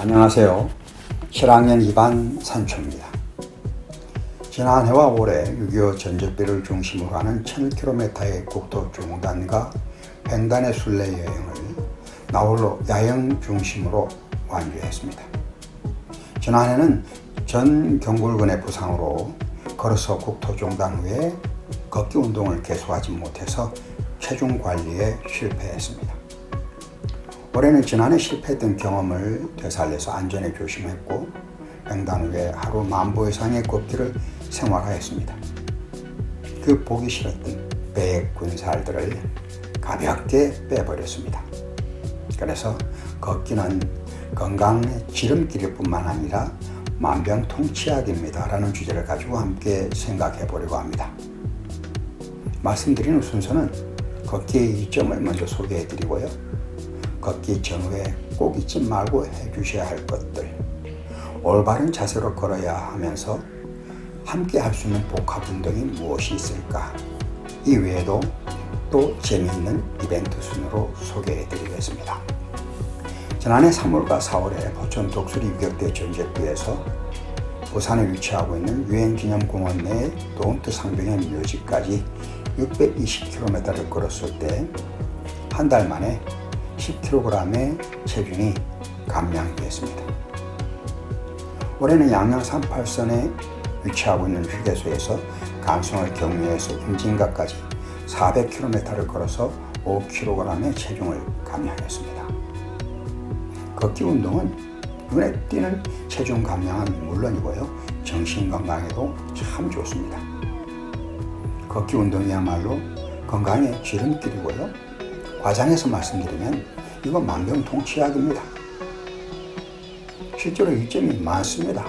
안녕하세요. 7학년 2반 산초입니다. 지난해와 올해 6.25 전적비를 중심으로 하는 1000km의 국토종단과 횡단의 순례 여행을 나홀로 야영 중심으로 완주했습니다. 지난해는 전 경골근의 부상으로 걸어서 국토종단 후에 걷기 운동을 계속하지 못해서 체중 관리에 실패했습니다. 올해는 지난해 실패했던 경험을 되살려서 안전에 조심했고 횡단 후에 하루 10,000보 이상의 걷기를 생활화했습니다. 그 보기 싫었던 배의 군살들을 가볍게 빼버렸습니다. 그래서 걷기는 건강의 지름길일 뿐만 아니라 만병통치약입니다 라는 주제를 가지고 함께 생각해 보려고 합니다. 말씀드리는 순서는 걷기의 이점을 먼저 소개해 드리고요. 걷기 전후에 꼭 잊지 말고 해주셔야 할 것들, 올바른 자세로 걸어야 하면서 함께 할 수 있는 복합운동이 무엇이 있을까, 이 외에도 또 재미있는 이벤트 순으로 소개해 드리겠습니다. 지난해 3월과 4월에 포천 독수리 유격대 전제구에서 부산에 위치하고 있는 유엔기념공원 내 도운트 상병의 묘지까지 620km를 걸었을 때 한 달 만에 10kg의 체중이 감량되었습니다. 올해는 양양 38선에 위치하고 있는 휴게소에서 간성을 경유해서 임진각까지 400km를 걸어서 5kg의 체중을 감량했습니다. 걷기 운동은 눈에 띄는 체중 감량은 물론이고요, 정신 건강에도 참 좋습니다. 걷기 운동이야말로 건강의 지름길이고요, 과장해서 말씀드리면 이건 만병통치약입니다. 실제로 이점이 많습니다.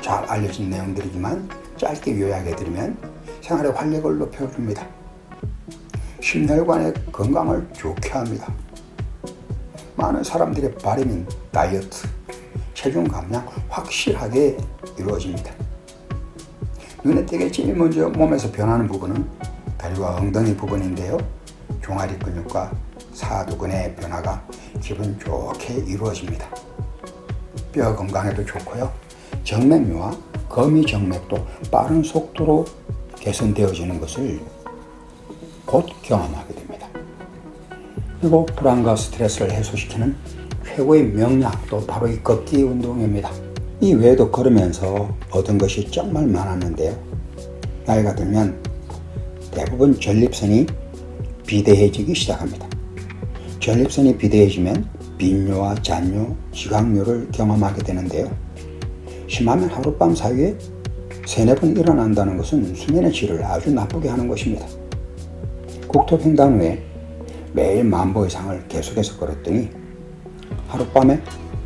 잘 알려진 내용들이지만 짧게 요약해드리면 생활의 활력을 높여줍니다. 심혈관의 건강을 좋게 합니다. 많은 사람들의 바람인 다이어트, 체중 감량 확실하게 이루어집니다. 눈에 띄게 제일 먼저 몸에서 변하는 부분은 다리와 엉덩이 부분인데요. 종아리 근육과 사두근의 변화가 기분 좋게 이루어집니다. 뼈 건강에도 좋고요. 정맥류와 거미정맥도 빠른 속도로 개선되어지는 것을 곧 경험하게 됩니다. 그리고 불안과 스트레스를 해소시키는 최고의 명약도 바로 이 걷기 운동입니다. 이 외에도 걸으면서 얻은 것이 정말 많았는데요. 나이가 들면 대부분 전립선이 비대해지기 시작합니다. 전립선이 비대해지면 빈뇨와 잔뇨, 지각뇨를 경험하게 되는데요. 심하면 하룻밤 사이에 3-4번 일어난다는 것은 수면의 질을 아주 나쁘게 하는 것입니다. 국토횡단 후에 매일 10,000보 이상을 계속해서 걸었더니 하룻밤에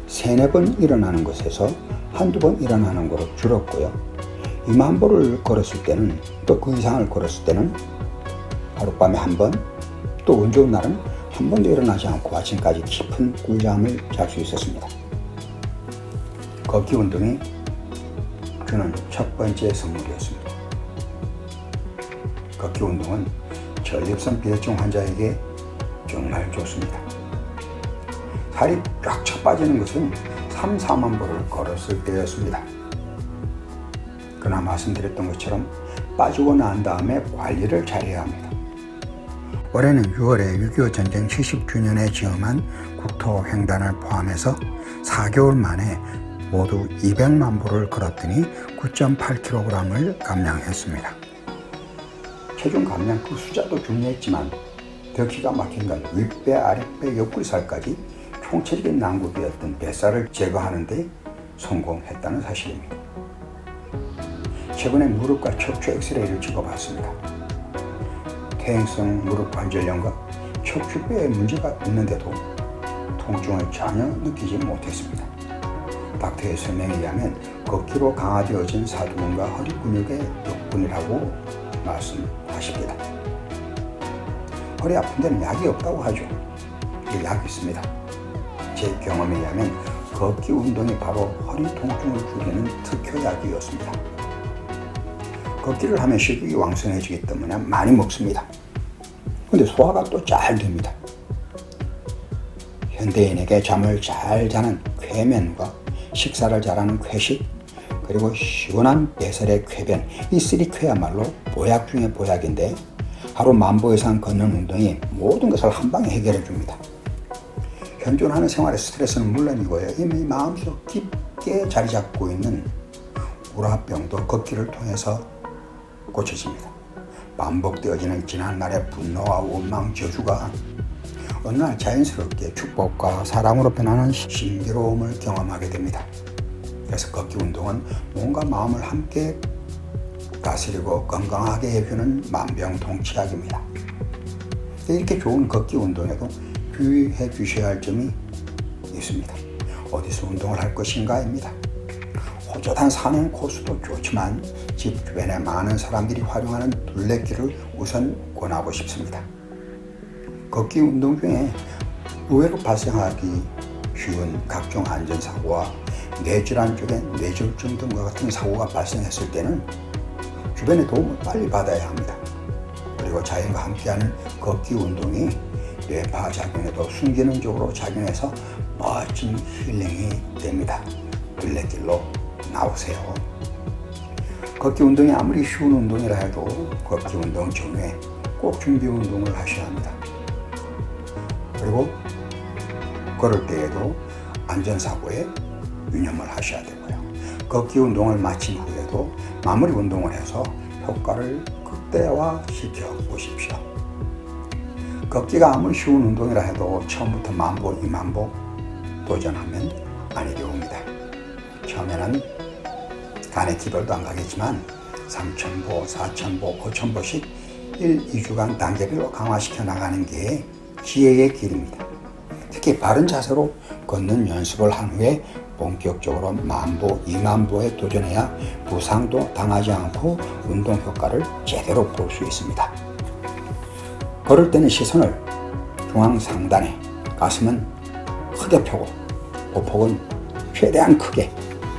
3-4번 일어나는 것에서 1-2번 일어나는 것으로 줄었고요. 20,000보를 걸었을 때는, 또 그 이상을 걸었을 때는 하룻밤에 1번, 또 운 좋은 날은 1번도 일어나지 않고 아침까지 깊은 꿀잠을 잘 수 있었습니다. 걷기 운동이 주는 첫 번째 선물이었습니다. 걷기 운동은 전립선 비대증 환자에게 정말 좋습니다. 살이 쫙 쳐 빠지는 것은 3-4만보를 걸었을 때였습니다. 그러나 말씀드렸던 것처럼 빠지고 난 다음에 관리를 잘해야 합니다. 올해는 6월에 6.25 전쟁 70주년에 지음한 국토횡단을 포함해서 4개월 만에 모두 200만보를 걸었더니 9.8kg을 감량했습니다. 체중 감량 그 숫자도 중요했지만 더 기가 막힌 건 윗배, 아랫배, 옆구리살까지 총체적인 난국이었던 뱃살을 제거하는 데 성공했다는 사실입니다. 최근에 무릎과 척추 엑스레이를 찍어봤습니다. 퇴행성 무릎 관절염과 척추뼈에 문제가 있는데도 통증을 전혀 느끼지 못했습니다. 닥터의 설명에 의하면 걷기로 강화되어진 사두근과 허리 근육의 덕분이라고 말씀하십니다. 허리 아픈 데는 약이 없다고 하죠. 이 약이 있습니다. 제 경험에 의하면 걷기 운동이 바로 허리 통증을 줄이는 특효약이었습니다. 걷기를 하면 식욕이 왕성해지기 때문에 많이 먹습니다. 근데 소화가 또 잘 됩니다. 현대인에게 잠을 잘 자는 쾌면과 식사를 잘하는 쾌식, 그리고 시원한 배설의 쾌변, 이 3쾌야말로 보약 중의 보약인데 하루 10,000보 이상 걷는 운동이 모든 것을 한 방에 해결해 줍니다. 현존하는 생활의 스트레스는 물론이고요. 이미 마음속 깊게 자리 잡고 있는 우라병도 걷기를 통해서 고쳐집니다. 반복되어지는 지난날의 분노와 원망, 저주가 어느 날 자연스럽게 축복과 사랑으로 변하는 신비로움을 경험하게 됩니다. 그래서 걷기 운동은 몸과 마음을 함께 다스리고 건강하게 해주는 만병통치약입니다. 이렇게 좋은 걷기 운동에도 주의해 주셔야 할 점이 있습니다. 어디서 운동을 할 것인가입니다. 호젓한 산행 코스도 좋지만 집 주변에 많은 사람들이 활용하는 둘레길을 우선 권하고 싶습니다. 걷기 운동 중에 의외로 발생하기 쉬운 각종 안전사고와 뇌질환 쪽에 뇌졸중 등과 같은 사고가 발생했을 때는 주변의 도움을 빨리 받아야 합니다. 그리고 자연과 함께하는 걷기 운동이 뇌파 작용에도 순기능적으로 작용해서 멋진 힐링이 됩니다. 둘레길로 나오세요. 걷기 운동이 아무리 쉬운 운동이라 해도 걷기 운동 전후에 꼭 준비 운동을 하셔야 합니다. 그리고 걸을 때에도 안전사고에 유념을 하셔야 되고요. 걷기 운동을 마친 후에도 마무리 운동을 해서 효과를 극대화시켜 보십시오. 걷기가 아무리 쉬운 운동이라 해도 처음부터 10,000보, 20,000보 도전하면 안 어려웁니다. 처음에는 간의 기별도 안 가겠지만 3,000보, 4,000보, 5,000보씩 1, 2주간 단계별로 강화시켜 나가는 게 지혜의 길입니다. 특히 바른 자세로 걷는 연습을 한 후에 본격적으로 10,000보, 20,000보에 도전해야 부상도 당하지 않고 운동 효과를 제대로 볼 수 있습니다. 걸을 때는 시선을 중앙 상단에, 가슴은 크게 펴고 보폭은 최대한 크게,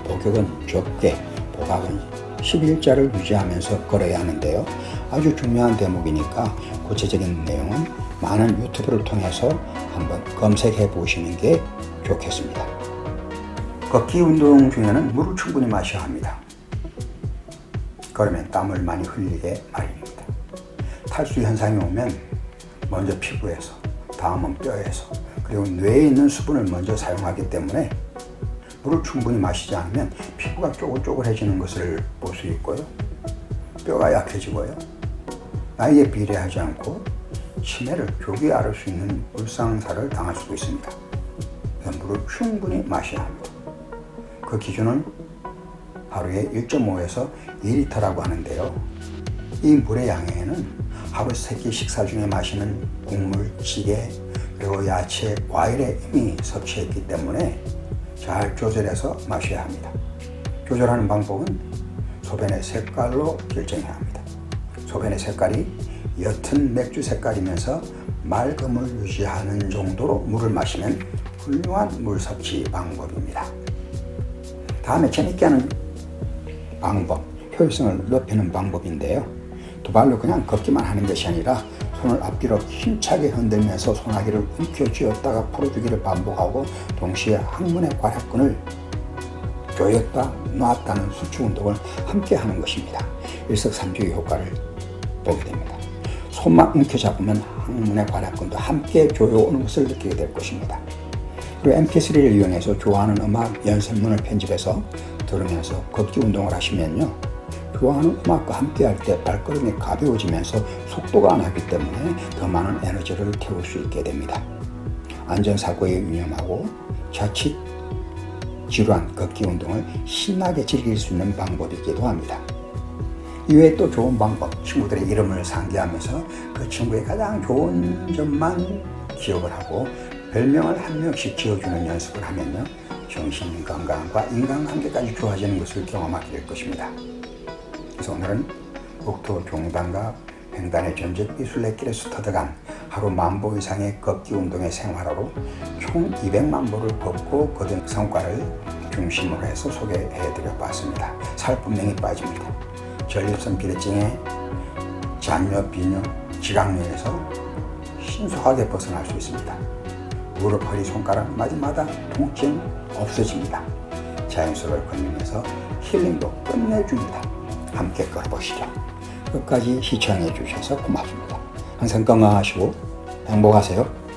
복격은 좁게, 복압은 11자를 유지하면서 걸어야 하는데요. 아주 중요한 대목이니까 구체적인 내용은 많은 유튜브를 통해서 한번 검색해 보시는 게 좋겠습니다. 걷기 운동 중에는 물을 충분히 마셔야 합니다. 걸으면 땀을 많이 흘리게 마련입니다. 탈수 현상이 오면 먼저 피부에서, 다음은 뼈에서, 그리고 뇌에 있는 수분을 먼저 사용하기 때문에 물을 충분히 마시지 않으면 피부가 쪼글쪼글해지는 것을 볼 수 있고요. 뼈가 약해지고요. 나이에 비례하지 않고 치매를 조기에 앓을 수 있는 불상사를 당할 수도 있습니다. 그래서 물을 충분히 마셔야 합니다. 그 기준은 하루에 1.5에서 2리터라고 하는데요. 이 물의 양에는 하루 3끼 식사 중에 마시는 국물, 찌개, 그리고 야채, 과일에 이미 섭취했기 때문에 잘 조절해서 마셔야 합니다. 조절하는 방법은 소변의 색깔로 결정해야 합니다. 소변의 색깔이 옅은 맥주 색깔이면서 맑음을 유지하는 정도로 물을 마시면 훌륭한 물 섭취 방법입니다. 다음에 재밌게 하는 방법, 효율성을 높이는 방법인데요. 두 발로 그냥 걷기만 하는 것이 아니라 손을 앞뒤로 힘차게 흔들면서 소나기를 움켜쥐었다가 풀어주기를 반복하고 동시에 항문의 괄약근을 조였다 놨다는 수축 운동을 함께 하는 것입니다. 일석삼조의 효과를 보게 됩니다. 손만 움켜잡으면 항문의 괄약근도 함께 조여오는 것을 느끼게 될 것입니다. 그리고 mp3를 이용해서 좋아하는 음악 연습문을 편집해서 들으면서 걷기 운동을 하시면요, 좋아하는 음악과 함께 할 때 발걸음이 가벼워지면서 속도가 나기 때문에 더 많은 에너지를 태울 수 있게 됩니다. 안전사고에 유념하고 자칫 지루한 걷기 운동을 신나게 즐길 수 있는 방법이기도 합니다. 이외에 또 좋은 방법, 친구들의 이름을 상기하면서 그 친구의 가장 좋은 점만 기억을 하고 별명을 한 명씩 지어주는 연습을 하면요, 정신 건강과 인간관계까지 좋아지는 것을 경험하게 될 것입니다. 그래서 오늘은 국토 종단과 횡단의 전적비 순례길에서 터득한 하루 10,000보 이상의 걷기 운동의 생활화로 총 200만 보를 걷고 거둔 성과를 중심으로 해서 소개해드려 봤습니다. 살 분명히 빠집니다. 전립선 비대증에 잔뇨, 비뇨, 지각뇨에서 신속하게 벗어날 수 있습니다. 무릎, 허리, 손가락, 마디마다 통증 없어집니다. 자연스러운 걷는면서 힐링도 끝내줍니다. 함께 걸어보시죠. 끝까지 시청해 주셔서 고맙습니다. 항상 건강하시고 행복하세요.